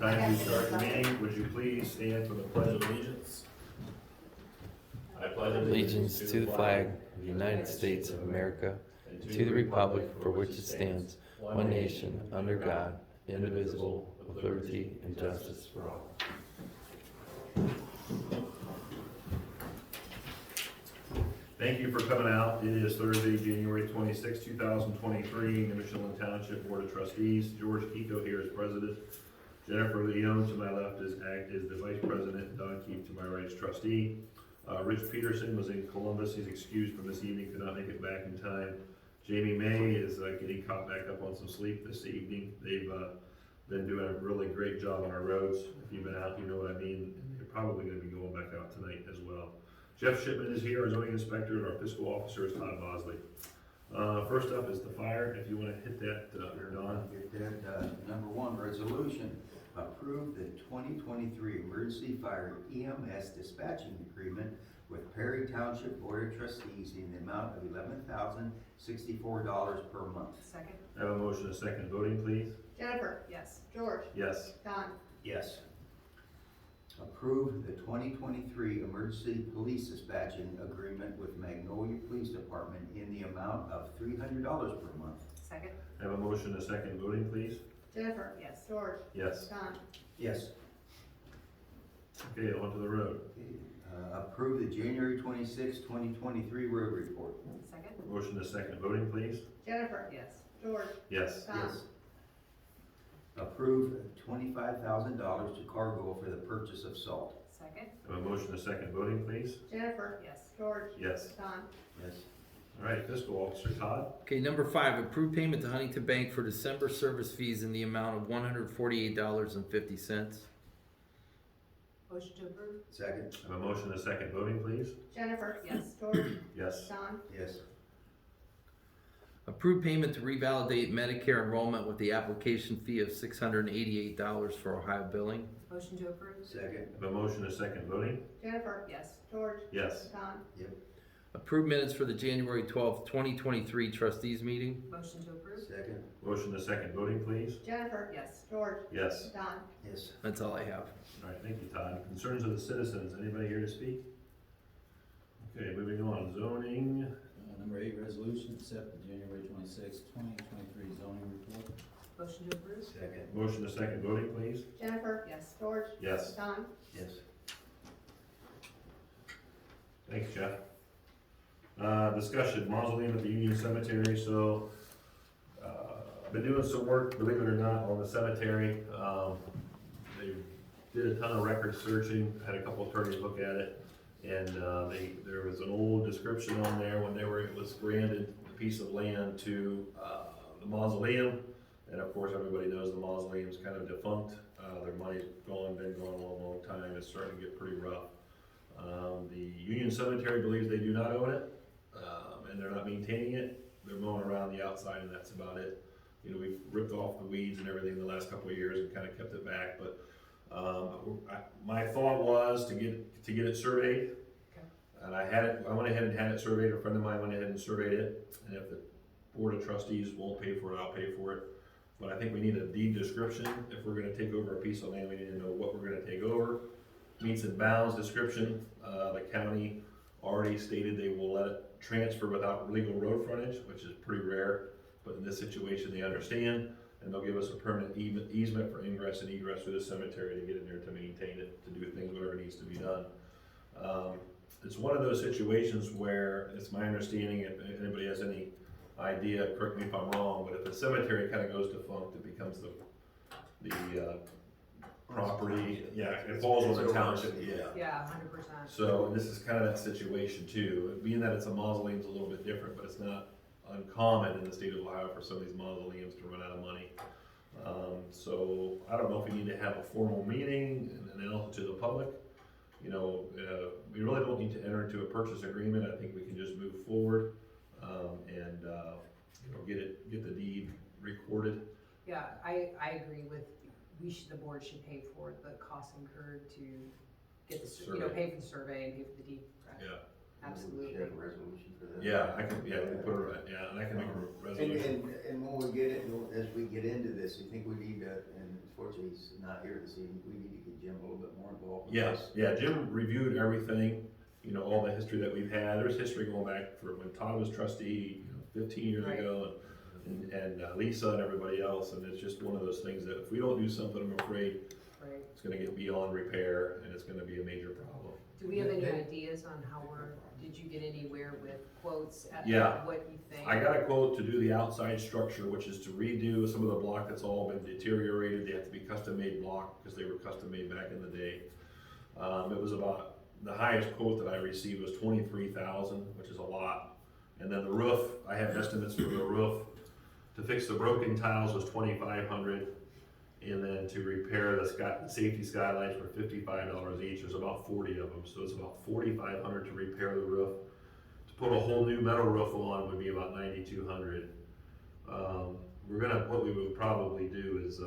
Time to start the meeting. Would you please stand for the pledge of allegiance? I pledge Allegiance to the flag of the United States of America and to the republic for which it stands, one nation, under God, indivisible, with liberty and justice for all. Thank you for coming out. It is Thursday, January 26, 2023, Nimishillen Township Board of Trustees. George Kiko here is president. Jennifer Leone to my left is the vice president. Don Keefe to my right is trustee. Rich Peterson was in Columbus. He's excused from this evening, could not make it back in time. Jamie May is getting caught back up on some sleep this evening. They've been doing a really great job on our roads. If you've been out, you know what I mean. And they're probably going to be going back out tonight as well. Jeff Shipman is here, our zoning inspector, and our fiscal officer is Todd Bosley. First up is the fire. If you want to hit that, Don. Number one, resolution, approve the 2023 emergency fire EMS dispatching agreement with Perry Township Board of Trustees in the amount of $11,064 per month. Second. I have a motion, a second. Voting, please. Jennifer. Yes. George. Yes. Don. Yes. Approve the 2023 emergency police dispatching agreement with Magnolia Police Department in the amount of $300 per month. Second. I have a motion, a second. Voting, please. Jennifer. Yes. George. Yes. Don. Yes. Okay, on to the road. Approve the January 26, 2023 road report. Second. Motion, a second. Voting, please. Jennifer. Yes. George. Yes. Don. Yes. Approve $25,000 to Cargill for the purchase of salt. Second. I have a motion, a second. Voting, please. Jennifer. Yes. George. Yes. Don. Yes. All right, fiscal officer Todd. Okay, number 5, approve payment to Huntington Bank for December service fees in the amount of $148.50. Motion to approve. Second. I have a motion, a second. Voting, please. Jennifer. Yes. George. Yes. Don. Yes. Approve payment to revalidate Medicare enrollment with the application fee of $688 for Ohio billing. Motion to approve. Second. I have a motion, a second. Voting. Jennifer. Yes. George. Yes. Don. Yep. Approve minutes for the January 12th, 2023 trustees meeting. Motion to approve. Second. Motion, a second. Voting, please. Jennifer. Yes. George. Yes. Don. Yes. That's all I have. All right, thank you, Todd. Concerns of the citizens. Anybody here to speak? Okay, moving on. Zoning. Number 8, resolution, accept the January 26, 2023 zoning report. Motion to approve. Second. Motion, a second. Voting, please. Jennifer. Yes. George. Yes. Don. Yes. Thanks, Jeff. Discussion, mausoleum at the Union Cemetery. So, I've been doing some work, believe it or not, on the cemetery. They did a ton of record searching, had a couple attorneys look at it, and there was an old description on there when it was granted a piece of land to the mausoleum, and of course everybody knows the mausoleum's kind of defunct. Their money's been gone a long time. It's starting to get pretty rough. The Union Cemetery believes they do not own it, and they're not maintaining it. They're mowing around the outside, and that's about it. You know, we've ripped off the weeds and everything the last couple of years and kind of kept it back, but my thought was to get it surveyed. Okay. And I went ahead and had it surveyed. A friend of mine went ahead and surveyed it, and if the Board of Trustees won't pay for it, I'll pay for it. But I think we need a deed description. If we're gonna take over a piece of land, we need to know what we're gonna take over. Meets and bounds description. The county already stated they will let it transfer without legal road frontage, which is pretty rare, but in this situation they understand, and they'll give us a permanent easement for ingress and egress through the cemetery to get in there to maintain it, to do things, whatever needs to be done. It's one of those situations where it's my understanding, if anybody has any idea, correct me if I'm wrong, but if the cemetery kind of goes defunct, it becomes the property, it falls on the township, Yeah. 100%. So, and this is kind of that situation too. Being that it's a mausoleum, it's a little bit different, but it's not uncommon in the state of Ohio for some of these mausoleums to run out of money. So I don't know if we need to have a formal meeting and announce it to the public. You know, we really don't need to enter into a purchase agreement. I think we can just move forward and you know, get the deed recorded. Yeah, I agree with, the board should pay for the costs incurred to get the, Survey. pay for the survey and pay for the deed. Correct. Yeah. Absolutely. We should have a resolution for that. Yeah, I can, we can put it, yeah, and I can make a resolution. And when we get it, as we get into this, you think we need to, and unfortunately he's not here this evening, we need to get Jim a little bit more involved with Yes, this. yeah, Jim reviewed everything, you know, all the history that we've had. There's history going back for when Todd was trustee, 15 years Right. ago, and Lisa and everybody else, and it's just one of those things that if we don't do something, I'm afraid Right. it's gonna get beyond repair, and it's gonna be a major problem. Do we have any ideas on how did you get anywhere with quotes at Yeah. what you think? I got a quote to do the outside structure, which is to redo some of the block that's all been deteriorated. They have to be custom-made block, because they were custom-made back in the day. It was about, the highest quote that I received was 23,000, which is a lot. And then the roof, I have estimates for the roof. To fix the broken tiles was 2,500, and then to repair the safety skylights were $55 each. There's about 40 of them, so it's about 4,500 to repair the roof. To put a whole new metal roof on would be about 9,200. What we would probably do is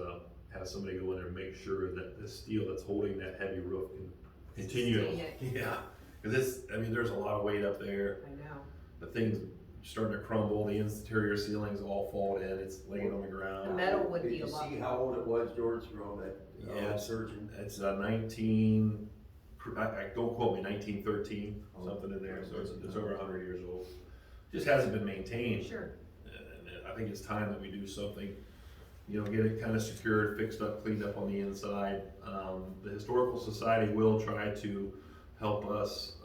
have somebody go in there and make sure that the steel that's holding that heavy roof can continue. Sustain it. Yeah, because there's a lot of weight up there. I know. The thing's starting to crumble, the interior ceiling's all fallen in, it's laying on the ground. The metal would be a lot. Did you see how old it was, George, for all that Yeah. surgeon? It's don't quote me, 1913, something in there, so it's over 100 years old. Just hasn't been maintained. Sure. And I think it's time that we do something, you know, get it kind of secured, fixed up, cleaned up on the inside. The Historical Society will try to help us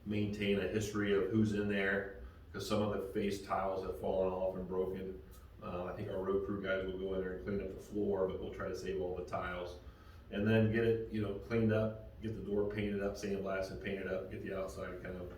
maintain a history of who's in there, because some of the face tiles have fallen off and broken. I think our road crew guys will go in there and clean up the floor, but we'll try to save all the tiles. And then get it, you know, cleaned up, get the door painted up, sandblasted, painted up, get the outside kind of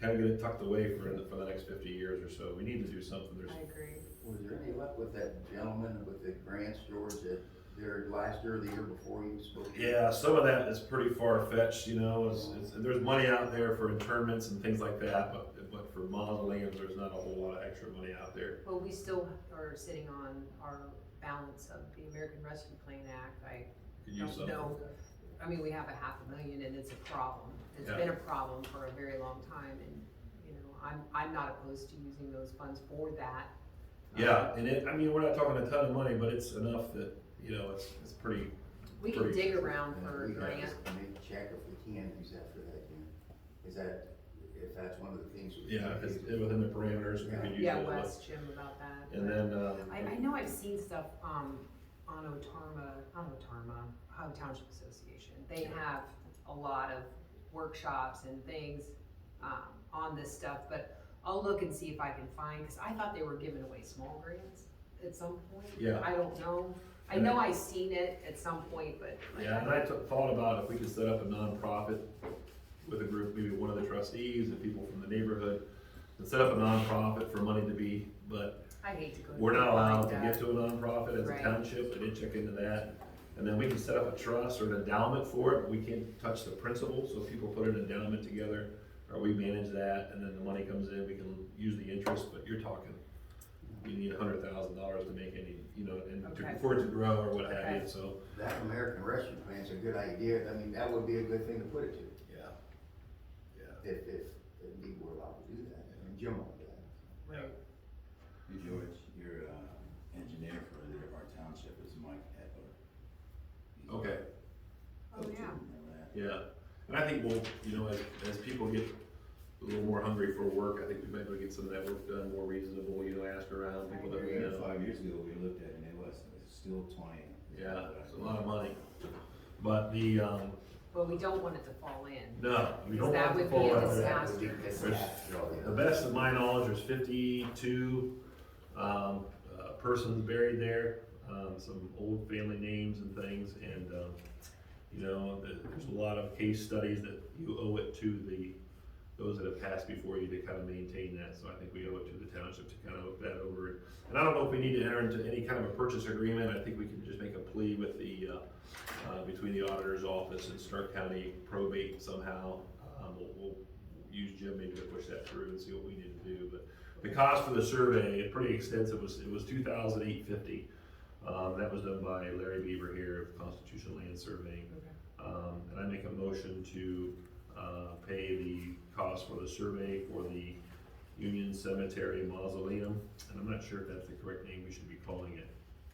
get it tucked away for the next 50 years or so. We need to do something. I agree. Was there any luck with that gentleman with the grants, George, that there last year or the year before you spoke? Yeah, some of that is pretty far-fetched, you know, there's money out there for internments and things like that, but for mausoleums, there's not a whole lot of extra money out there. Well, we still are sitting on our balance of the American Rescue Plan Act. I Could use don't something. know. I mean, we have $500,000 and it's a problem. It's Yeah. been a problem for a very long time, and, you know, I'm not opposed to using those funds for that. Yeah, and we're not talking a ton of money, but it's enough that, you know, it's pretty, We can Pretty- dig around for a We have grant. to make check if we can use that for that, is that, if that's one of the things we yeah, can it's use? within the parameters, we could use Yeah, it. Wes, Jim about that. And then, I know I've seen stuff, on Ohio Township Association. They have a lot of workshops and things, on this stuff, but I'll look and see if I can find, cause I thought they were giving away small grants at some point. Yeah. I don't know. I know I seen it at some point, but. yeah, and I thought about if we could set up a nonprofit with a group, maybe one of the trustees and people from the neighborhood, and set up a nonprofit for money to be, but I hate to go. we're not allowed to like get that. to a nonprofit as a Right. township, I did check into that. And then we can set up a trust or an endowment for it, but we can't touch the principal, so if people put an endowment together, or we manage that, and then the money comes in, we can use the interest, but you're talking, you need $100,000 to make any, you know, and Okay. for it to grow or what have Okay. you, so, That American Rescue Plan's a good idea, I mean, that would be a good thing to put it to, yeah. Yeah. if indeed we're allowed to do that, and Jim will do that. Right. Hey George, your engineer for our township is Mike Etler. He's Okay, Oh, yeah. Remember that? yeah, and I think we'll, you know, as people get a little more hungry for work, I think we might be able to get some of that work done more reasonable, you know, ask around people that we Yeah, know. 5 years ago, we looked at it and it was still 20. Yeah, it's a lot of money, but But we don't want it to fall in. no, we Because don't that want to would fall be a out of that. disaster. The best of my knowledge, there's 52 persons buried there, some old family names and things, and you know, there's a lot of case studies that you owe it to those that have passed before you to kind of maintain that, so I think we owe it to the township to kind of look that over. And I don't know if we need to enter into any kind of a purchase agreement, I think we can just make a plea with between the auditor's office and Stark County probate somehow. We'll use Jim maybe to push that through and see what we need to do, but the cost for the survey, pretty extensive, it was $2,850. That was done by Larry Beaver here of Constitution Land Surveying. Okay. And I make a motion to pay the cost for the survey for the Union Cemetery Mausoleum, and I'm not sure if that's the correct name we should be calling it.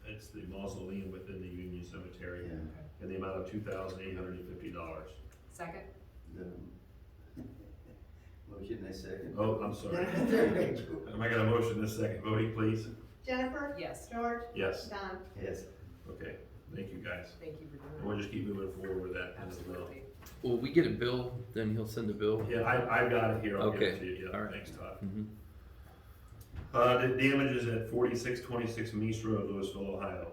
It's the mausoleum within the Union Cemetery, Yeah. in the amount of $2,850. Second? The motion and a second. Oh, I'm sorry. There you go. I got a motion in a second. Voting, please. Jennifer? Yes, George? Yes. Don? Yes. Okay. Thank you, guys. thank you for And doing we'll just keep moving forward with that that, as well. absolutely. Will we get a bill, then he'll send a bill? Yeah, I got it here. I'll give it Okay. to you. Yeah, All right. thanks, Todd. Mhm. The damages at 4626 Meese Road, Louisville, Ohio.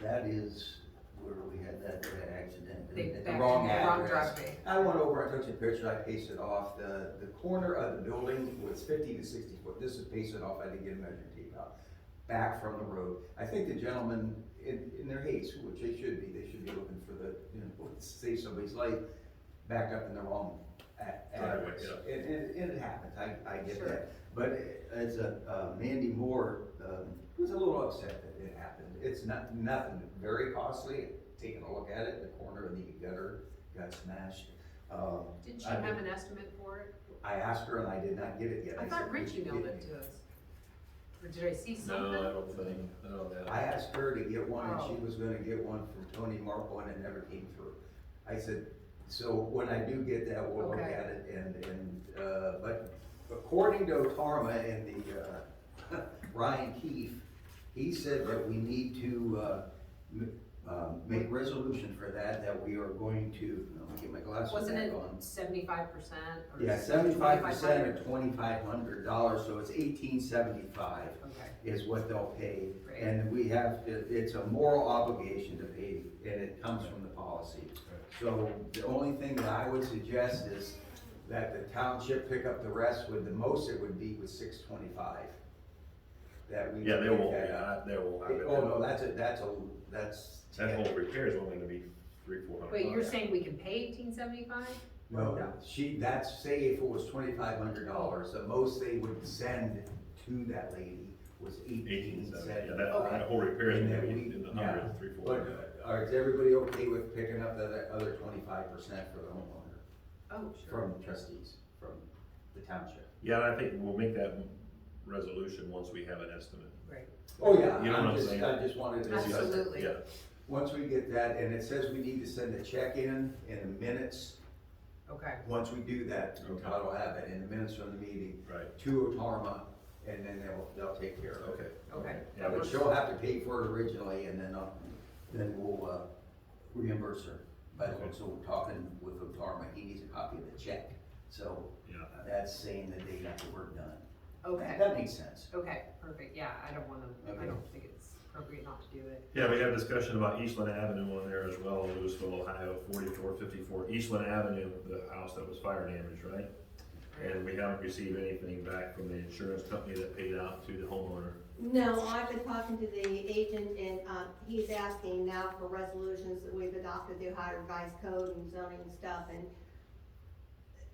That is where we had that accident. They At the backed wrong into the wrong address. driveway. I went over, I took some pictures, I pasted off, the corner of the building was 50 to 60 foot, this is pasted off, I didn't get a measuring tape out, back from the road. I think the gentleman, in their haste, which they should be looking for the, you know, to save somebody's life, backed up in the wrong Driveway, address. yeah. And it happens, I get Sure. that. But as Mandy Moore, was a little upset that it happened. It's nothing very costly, taking a look at it, the corner of the gutter got smashed. Didn't she I- have an estimate for it? I asked her and I did not get it yet. I said, thought "Would Rich you emailed get it me?" to us. Or did I see something? No, I don't think. No, that. I asked her to get one and she Oh. was gonna get one from Tony Marple and it never came through. I said, so when I do get that, we'll look Okay. at it but according to Otarma and the, Ryan Keefe, he said that we need to, make resolution for that we are going to, let me get my glasses Wasn't back it on. 75% or? Yeah, 75% of $2,500? $2,500, so it's $1,875. Okay, Is what they'll pay. Great. And we have, it's a moral obligation to pay, and it comes from the policy. So the only thing that I would suggest is that the township pick up the rest with, the most it would be with $625. That we. Yeah, they pick won't, that up. they won't have it. Oh, no, that's. That whole repair is only gonna be $300-400. wait, you're saying we can pay 1875? No, that's, say if it was $2,500, the most they would send to that lady was $1,870. Yeah, that Okay. whole repair is And gonna then be we- in the yeah. hundreds, $300-400. But, is everybody okay with picking up the other 25% for the homeowner? Oh, sure. From trustees, from the township. Yeah, and I think we'll make that resolution once we have an estimate. Right, Oh, yeah, You know what I'm saying? I just wanted to. Absolutely. Yeah, Once we get that, and it says we need to send a check in the minutes, okay, once we do that, Okay. Todd will have it in the minutes from the meeting right, to Otarma, and then they'll take care of it. okay. okay. Yeah, But but she'll have to pay for it originally, and then we'll, reimburse her. But Okay. also talking with Otarma, he needs a copy of the check, so Yeah, that's saying that they got the work done. Okay, That makes sense. okay, perfect, yeah, I don't wanna, I Okay. don't think it's appropriate not to do it. yeah, we have discussion about Eastland Avenue on there as well, Louisville, Ohio, 4454 Eastland Avenue, the house that was fire damaged, right? And we haven't received anything back from the insurance company that paid out to the homeowner. No, I've been talking to the agent and, he's asking now for resolutions that we've adopted the Ohio Revised Code and zoning and stuff, and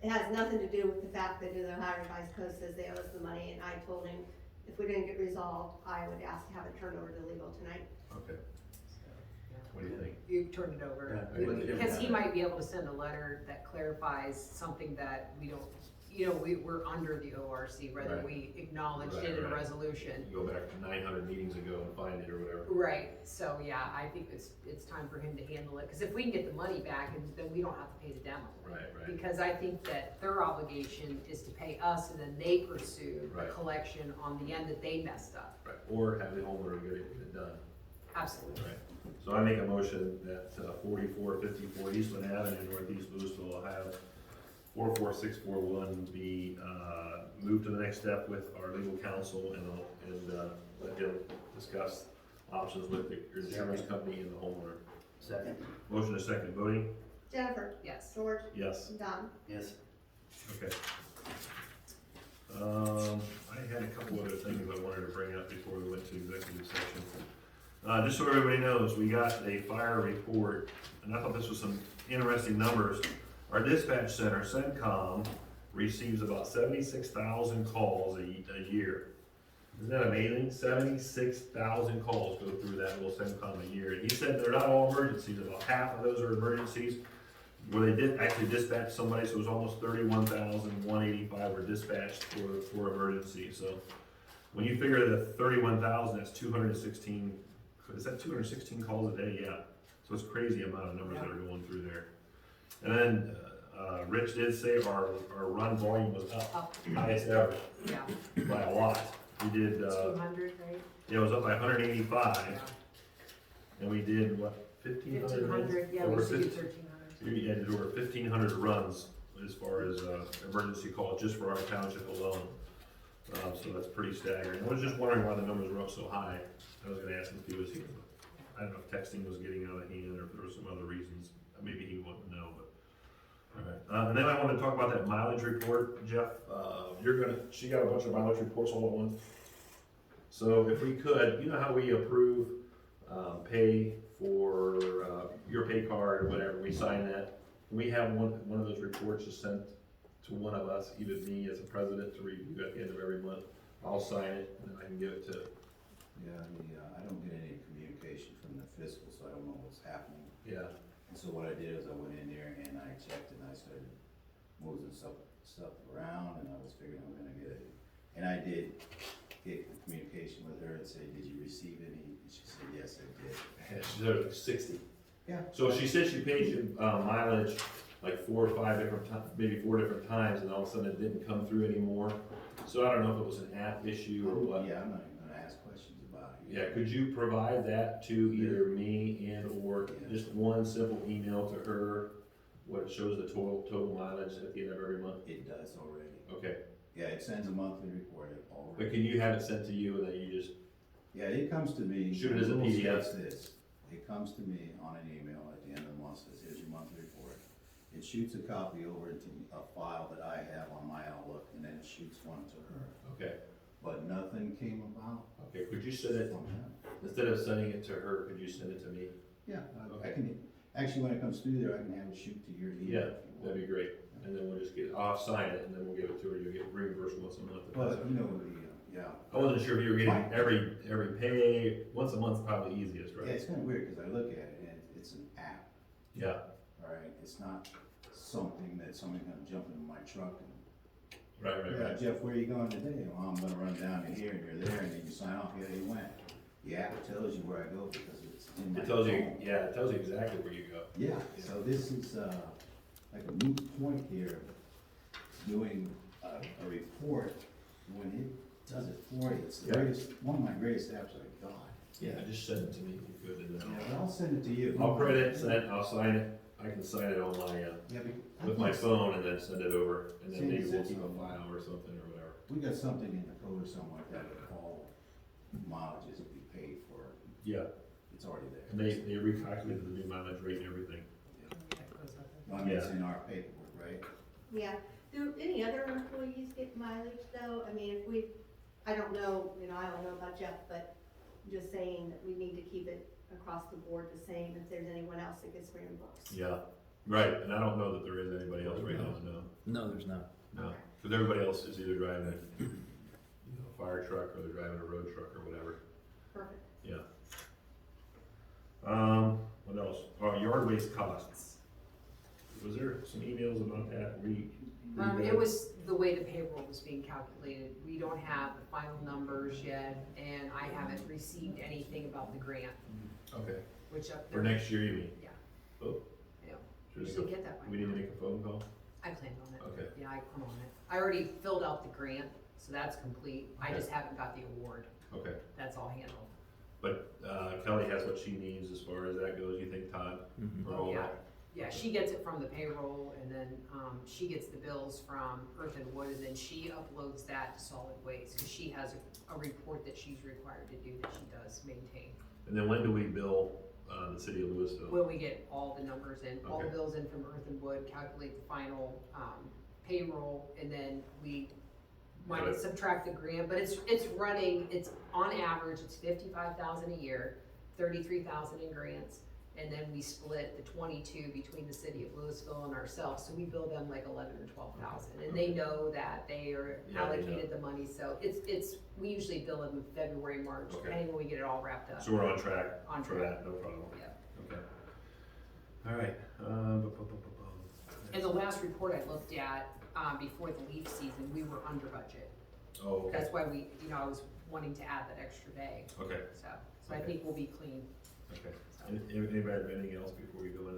it has nothing to do with the fact that the Ohio Revised Code says they owe us the money, and I told him if we didn't get resolved, I would ask to have it turned over to legal tonight. Okay, Yeah. what do you think? You turned it over. Yeah. Because he might be able to send a letter that clarifies something that we don't, we're under the ORC, whether Right. we acknowledged Right, it in a right. resolution. You go back to 900 meetings ago and find it or whatever. Right, so yeah, I think it's time for him to handle it, because if we can get the money back, then we don't have to pay the demo. Right, right. Because I think that their obligation is to pay us, and then they pursue the Right. collection on the end that they messed up. Right, or have the homeowner get it done. Absolutely. Right. So I make a motion that 4454 Eastland Avenue, Northeast Louisville, Ohio, 44641 be moved to the next step with our legal counsel and let him discuss options with the insurance company and the homeowner. Second? Motion is second, voting? Jennifer? Yes. George? Yes. Don? Yes. Okay. I had a couple other things I wanted to bring up before we went to executive session. Just so everybody knows, we got a fire report, and I thought this was some interesting numbers. Our dispatch center, CENTCOM, receives about 76,000 calls a year. Isn't that amazing? 76,000 calls go through that little CENTCOM a year. And he said they're not all emergencies, about half of those are emergencies. where they did actually dispatch somebody, so it was almost 31,185 were dispatched for emergency, so. When you figure that 31,000, that's 216, is that 216 calls a day? Yeah. So it's crazy amount of numbers that are going through there. And then, Rich did say our run volume was up, highest ever, Yeah, by a lot. We did, 200, right? yeah, it was up by 185, Yeah. and we did, what, 1,500? 1,500, yeah, we Over used to do 50 1,300. We had over 1,500 runs as far as, emergency calls, just for our township alone. So that's pretty staggering. I was just wondering why the numbers were up so high. I was gonna ask him if he was here, but I don't know if texting was getting out of hand or if there were some other reasons. Maybe he wouldn't know, but. Alright, and then I wanted to talk about that mileage report, Jeff. She got a bunch of mileage reports all at once. So if we could, you know how we approve, pay for, your pay card or whatever, we sign that. Can we have one of those reports just sent to one of us, either me as a president to review at the end of every month? I'll sign it and then I can give it to, Yeah, I don't get any communication from the fiscal, so I don't know what's happening. yeah, And so what I did is I went in there and I checked and I started moving stuff around and I was figuring I'm gonna get it. And I did get communication with her and say, did you receive any? And she said, yes, I did. she said it was 60. Yeah. So she said she paid you, mileage like 4 or 5 different times, maybe 4 different times, and all of a sudden it didn't come through anymore. So I don't know if it was an app issue or what. Yeah, I'm not even gonna ask questions about it. Yeah, could you provide that to either me and or just one simple email to her, what it shows the total mileage at the end of every month? It does already. Okay, Yeah, it sends a monthly report already. but can you have it sent to you and then you just, Yeah, it comes to me. Shoot it as a the rule PDF. states this. It comes to me on an email at the end of the month, says, here's your monthly report. It shoots a copy over into a file that I have on my Outlook, and then it shoots one to her. okay, But nothing came about okay, could you send it, from him. instead of sending it to her, could you send it to me? Yeah, I Okay. can, actually, when it comes through there, I can have it shoot to your email. Yeah, if you want. that'd be great, and then we'll just I'll sign it and then we'll give it to her, you'll get reimbursed once a month. But, you know, yeah. I wasn't sure if you were getting Fine. every pay, once a month's probably easiest, Yeah, right? it's kinda weird, cause I look at it and it's an app, Yeah, alright? It's not something that someone gonna jump into my truck and right, yeah, Jeff, where are you going today? Well, I'm gonna run down to here and you're there and then you sign off, yeah, you went. The app tells you where I go because it's in my it tells you, phone. yeah, it tells you exactly where you go. Yeah, so this is, like a moot point here, doing a report when it does it for you. It's the Yeah. greatest, one of my greatest apps I got. Yeah, just send it to me if you could, and then Yeah, but I'll send it to you. I'll print it, I'll sign it, I can sign it on my, Yeah, with my phone and then send it over, and then See, maybe we'll it's- keep a file or something or whatever. we got something in the code or something like that, that all mileages will be paid for. Yeah, It's already there. and they recalculated the new mileage rate and everything. I mean, it's Yeah. in our paperwork, right? Yeah, do any other employees get mileage though? I mean, if we, I don't know, I don't know about Jeff, but I'm just saying that we need to keep it across the board the same if there's anyone else that gets reimbursed. Yeah, right, and I don't know that there is anybody else right now, no, No, there's not. no, because everybody else is either driving a, fire truck or they're driving a road truck or whatever, Perfect. yeah. What else? Yard waste costs. Was there some emails about that? It was the way the payroll was being calculated. We don't have the final numbers yet, and I haven't received anything about the grant, Okay, which up for there. next year, you mean? Yeah. Oh. Yeah. Should We we should go- get that by We need to now. make a phone call? I planned on it. Okay. Yeah, I'm on it. I already filled out the grant, so that's complete. I Okay. just haven't got the award. Okay, That's all handled. but, Kelly has what she needs as far as that goes, you think, Todd? Mhm. For all Yeah. that? Yeah, she gets it from the payroll, and then, she gets the bills from Earth and Wood, and then she uploads that to solid waste, cause she has a report that she's required to do that she does maintain. And then when do we bill, the city of Louisville? When we get all the numbers in, all the Okay. bills in from Earth and Wood, calculate the final, payroll, and then we Got might it. subtract the grant, but it's running, it's on average, it's 55,000 a year, 33,000 in grants, and then we split the 22 between the city of Louisville and ourselves, so we bill them like 11 or 12,000, and they know that they are Yeah, they know. allocated the money, so we usually bill them in February, March, Okay. depending when we get it all wrapped up. So we're on track On for track. that, no problem. Yeah. Okay. All right, last report I looked at, before the leaf season, we were under budget. Oh, okay, That's why we, I was wanting to add that extra day, okay, so I think we'll be clean. okay. So. Anybody have anything else before we go into